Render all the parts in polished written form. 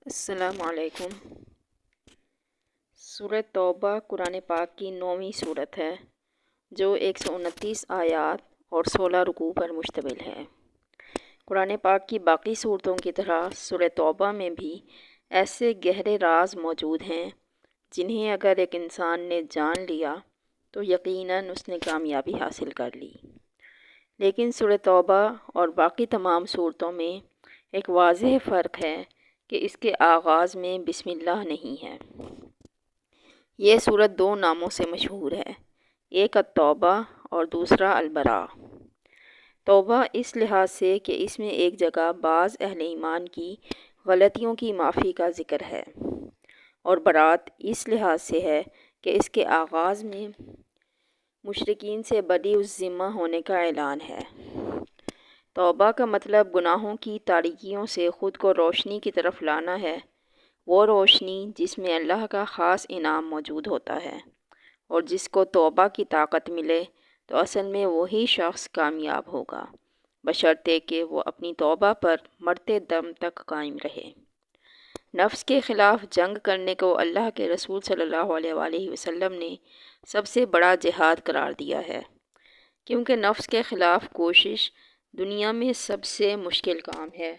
السلام علیکم۔ سورہ توبہ قرآن پاک کی 9ویں سورت ہے جو 129 آیات اور 16 رکوع پر مشتمل ہے۔ قرآن پاک کی باقی سورتوں کی طرح سورہ توبہ میں بھی ایسے گہرے راز موجود ہیں جنہیں اگر ایک انسان نے جان لیا تو یقیناً اس نے کامیابی حاصل کر لی۔ لیکن سورہ توبہ اور باقی تمام سورتوں میں ایک واضح فرق ہے کہ اس کے آغاز میں بسم اللہ نہیں ہے۔ یہ سورت دو ناموں سے مشہور ہے، ایک التوبہ اور دوسرا البراء۔ توبہ اس لحاظ سے کہ اس میں ایک جگہ بعض اہل ایمان کی غلطیوں کی معافی کا ذکر ہے، اور برات اس لحاظ سے ہے کہ اس کے آغاز میں مشرکین سے بری الذمہ ہونے کا اعلان ہے۔ توبہ کا مطلب گناہوں کی تاریکیوں سے خود کو روشنی کی طرف لانا ہے، وہ روشنی جس میں اللہ کا خاص انعام موجود ہوتا ہے، اور جس کو توبہ کی طاقت ملے تو اصل میں وہی شخص کامیاب ہوگا، بشرطے کہ وہ اپنی توبہ پر مرتے دم تک قائم رہے۔ نفس کے خلاف جنگ کرنے کو اللہ کے رسول صلی اللہ علیہ وآلہ وسلم نے سب سے بڑا جہاد قرار دیا ہے، کیونکہ نفس کے خلاف کوشش دنیا میں سب سے مشکل کام ہے،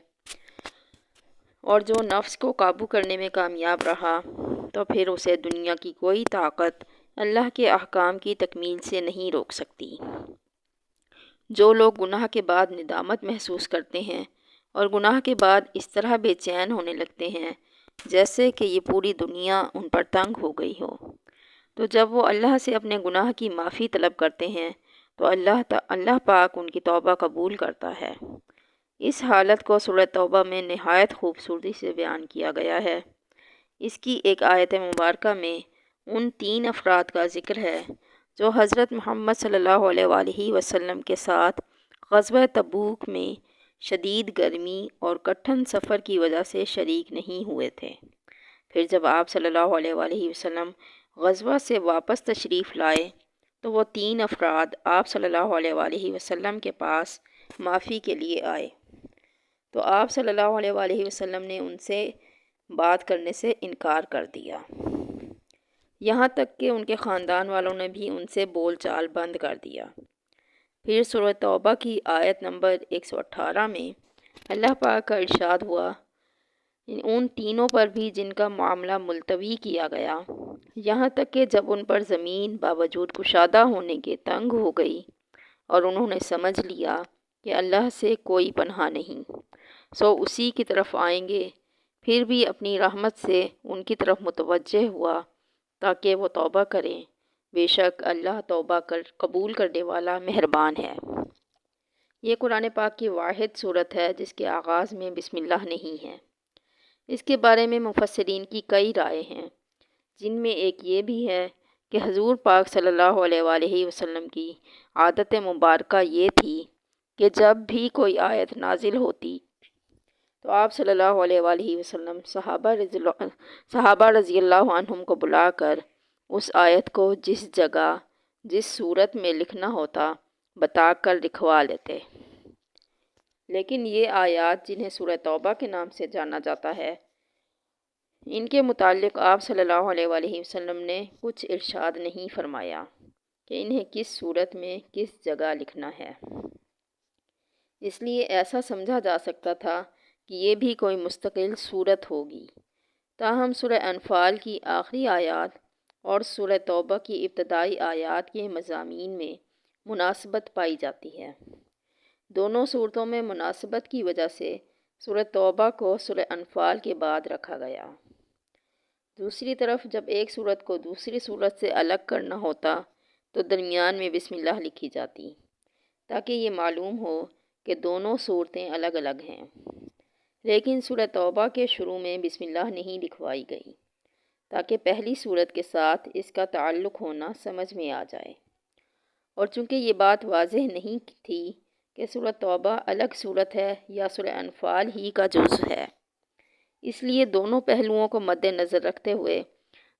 اور جو نفس کو قابو کرنے میں کامیاب رہا تو پھر اسے دنیا کی کوئی طاقت اللہ کے احکام کی تکمیل سے نہیں روک سکتی۔ جو لوگ گناہ کے بعد ندامت محسوس کرتے ہیں اور گناہ کے بعد اس طرح بے چین ہونے لگتے ہیں جیسے کہ یہ پوری دنیا ان پر تنگ ہو گئی ہو، تو جب وہ اللہ سے اپنے گناہ کی معافی طلب کرتے ہیں تو اللہ پاک ان کی توبہ قبول کرتا ہے۔ اس حالت کو سورہ توبہ میں نہایت خوبصورتی سے بیان کیا گیا ہے۔ اس کی ایک آیت مبارکہ میں ان 3 افراد کا ذکر ہے جو حضرت محمد صلی اللہ علیہ وآلہ وسلم کے ساتھ غزوہ تبوک میں شدید گرمی اور کٹھن سفر کی وجہ سے شریک نہیں ہوئے تھے۔ پھر جب آپ صلی اللہ علیہ وآلہ وسلم غزوہ سے واپس تشریف لائے تو وہ 3 افراد آپ صلی اللہ علیہ وآلہ وسلم کے پاس معافی کے لیے آئے، تو آپ صلی اللہ علیہ وآلہ وسلم نے ان سے بات کرنے سے انکار کر دیا، یہاں تک کہ ان کے خاندان والوں نے بھی ان سے بول چال بند کر دیا۔ پھر سورہ توبہ کی آیت نمبر 118 میں اللہ پاک کا ارشاد ہوا، ان تینوں پر بھی جن کا معاملہ ملتوی کیا گیا، یہاں تک کہ جب ان پر زمین باوجود کشادہ ہونے کے تنگ ہو گئی اور انہوں نے سمجھ لیا کہ اللہ سے کوئی پناہ نہیں، سو اسی کی طرف آئیں گے، پھر بھی اپنی رحمت سے ان کی طرف متوجہ ہوا تاکہ وہ توبہ کریں، بے شک اللہ توبہ قبول کرنے والا مہربان ہے۔ یہ قرآن پاک کی واحد سورت ہے جس کے آغاز میں بسم اللہ نہیں ہے۔ اس کے بارے میں مفسرین کی کئی رائے ہیں، جن میں ایک یہ بھی ہے کہ حضور پاک صلی اللہ علیہ وآلہ وسلم کی عادت مبارکہ یہ تھی کہ جب بھی کوئی آیت نازل ہوتی تو آپ صلی اللہ علیہ وآلہ وسلم صحابہ رضی اللہ عنہم کو بلا کر اس آیت کو جس جگہ جس صورت میں لکھنا ہوتا بتا کر لکھوا لیتے۔ لیکن یہ آیات جنہیں سورہ توبہ کے نام سے جانا جاتا ہے، ان کے متعلق آپ صلی اللہ علیہ وآلہ وسلم نے کچھ ارشاد نہیں فرمایا کہ انہیں کس صورت میں کس جگہ لکھنا ہے، اس لیے ایسا سمجھا جا سکتا تھا کہ یہ بھی کوئی مستقل صورت ہوگی۔ تاہم سورہ انفال کی آخری آیات اور سورہ توبہ کی ابتدائی آیات کے مضامین میں مناسبت پائی جاتی ہے۔ دونوں صورتوں میں مناسبت کی وجہ سے سورہ توبہ کو سورہ انفال کے بعد رکھا گیا۔ دوسری طرف جب ایک صورت کو دوسری صورت سے الگ کرنا ہوتا تو درمیان میں بسم اللہ لکھی جاتی، تاکہ یہ معلوم ہو کہ دونوں صورتیں الگ الگ ہیں۔ لیکن سورہ توبہ کے شروع میں بسم اللہ نہیں لکھوائی گئی تاکہ پہلی صورت کے ساتھ اس کا تعلق ہونا سمجھ میں آ جائے، اور چونکہ یہ بات واضح نہیں تھی کہ سورہ توبہ الگ صورت ہے یا سورہ انفال ہی کا جزء ہے، اس لیے دونوں پہلوؤں کو مد نظر رکھتے ہوئے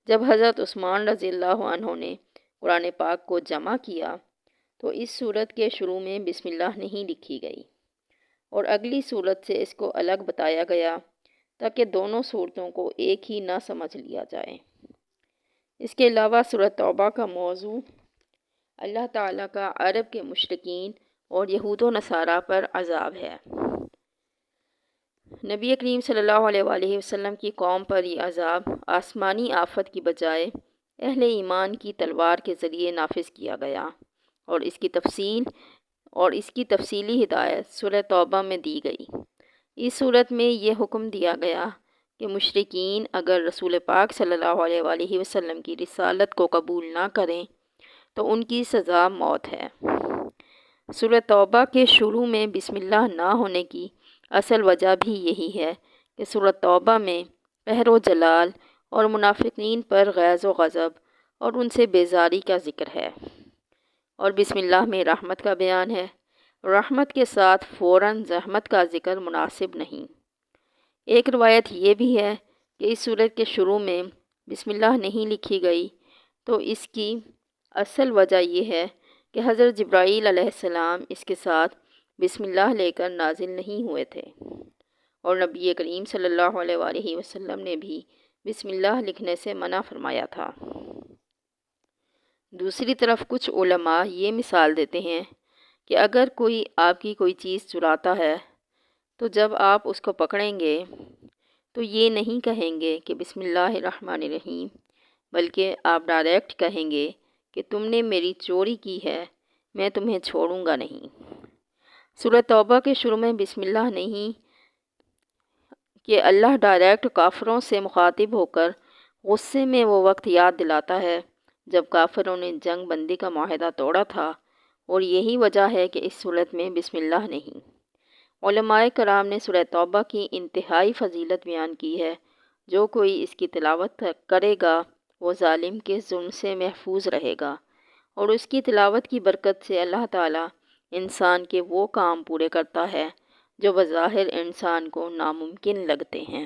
جب حضرت عثمان رضی اللہ عنہ نے قرآن پاک کو جمع کیا تو اس صورت کے شروع میں بسم اللہ نہیں لکھی گئی، اور اگلی صورت سے اس کو الگ بتایا گیا تاکہ دونوں صورتوں کو ایک ہی نہ سمجھ لیا جائے۔ اس کے علاوہ سورۃ توبہ کا موضوع اللہ تعالیٰ کا عرب کے مشرکین اور یہود و نصارہ پر عذاب ہے۔ نبی کریم صلی اللہ علیہ وآلہ وسلم کی قوم پر یہ عذاب آسمانی آفت کی بجائے اہل ایمان کی تلوار کے ذریعے نافذ کیا گیا، اور اس کی تفصیلی ہدایت سورہ توبہ میں دی گئی۔ اس صورت میں یہ حکم دیا گیا کہ مشرکین اگر رسول پاک صلی اللہ علیہ وآلہ وسلم کی رسالت کو قبول نہ کریں تو ان کی سزا موت ہے۔ سورہ توبہ کے شروع میں بسم اللہ نہ ہونے کی اصل وجہ بھی یہی ہے کہ سورہ توبہ میں قہر و جلال اور منافقین پر غیظ و غضب اور ان سے بیزاری کا ذکر ہے، اور بسم اللہ میں رحمت کا بیان ہے۔ رحمت کے ساتھ فوراً زحمت کا ذکر مناسب نہیں۔ ایک روایت یہ بھی ہے کہ اس سورت کے شروع میں بسم اللہ نہیں لکھی گئی، تو اس کی اصل وجہ یہ ہے کہ حضرت جبرائیل علیہ السلام اس کے ساتھ بسم اللہ لے کر نازل نہیں ہوئے تھے، اور نبی کریم صلی اللہ علیہ وآلہ وسلم نے بھی بسم اللہ لکھنے سے منع فرمایا تھا۔ دوسری طرف کچھ علماء یہ مثال دیتے ہیں کہ اگر کوئی آپ کی کوئی چیز چراتا ہے تو جب آپ اس کو پکڑیں گے تو یہ نہیں کہیں گے کہ بسم اللہ الرحمن الرحیم، بلکہ آپ ڈائریکٹ کہیں گے کہ تم نے میری چوری کی ہے، میں تمہیں چھوڑوں گا نہیں۔ سورہ توبہ کے شروع میں بسم اللہ نہیں کہ اللہ ڈائریکٹ کافروں سے مخاطب ہو کر غصے میں وہ وقت یاد دلاتا ہے جب کافروں نے جنگ بندی کا معاہدہ توڑا تھا، اور یہی وجہ ہے کہ اس صورت میں بسم اللہ نہیں۔ علماء کرام نے سورہ توبہ کی انتہائی فضیلت بیان کی ہے۔ جو کوئی اس کی تلاوت کرے گا وہ ظالم کے ظلم سے محفوظ رہے گا، اور اس کی تلاوت کی برکت سے اللہ تعالیٰ انسان کے وہ کام پورے کرتا ہے جو بظاہر انسان کو ناممکن لگتے ہیں۔